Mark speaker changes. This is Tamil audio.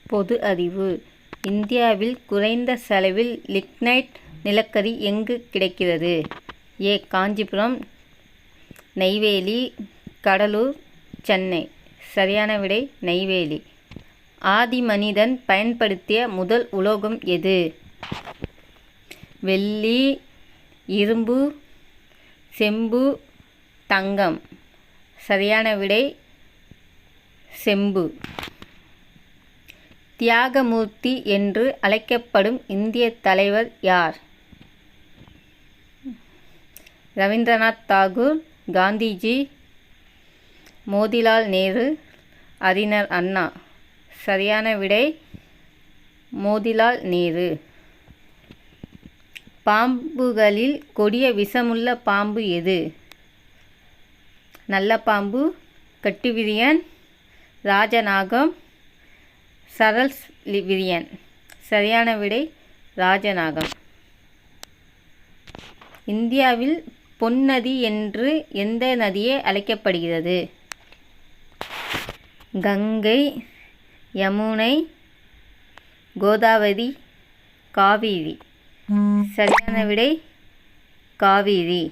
Speaker 1: பொது அறிவு. இந்தியாவில் குறைந்த செலவில் லிக்னைட் நிலக்கரி எங்கு கிடைக்கிறது? ஏ. காஞ்சிபுரம், நெய்வேலி, கடலூர், சென்னை. சரியான விடை நெய்வேலி. ஆதி மனிதன் பயன்படுத்திய முதல் உலோகம் எது? வெள்ளி, இரும்பு, செம்பு, தங்கம். சரியான விடை செம்பு. தியாகமூர்த்தி என்று அழைக்கப்படும் இந்திய தலைவர் யார்? ரவீந்திரநாத் தாகூர், காந்திஜி, மோதிலால் நேரு, அறிஞர் அண்ணா. சரியான விடை மோதிலால் நேரு. பாம்புகளில் கொடிய விஷமுள்ள பாம்பு எது? நல்ல பாம்பு, கட்டுவிரியன், ராஜநாகம், சரல்ஸ் விரியன். சரியான விடை ராஜநாகம். இந்தியாவில் பொன்னதி என்று எந்த நதியே அழைக்கப்படுகிறது? கங்கை, யமுனை, கோதாவரி, காவிரி. சரியான விடை காவிரி.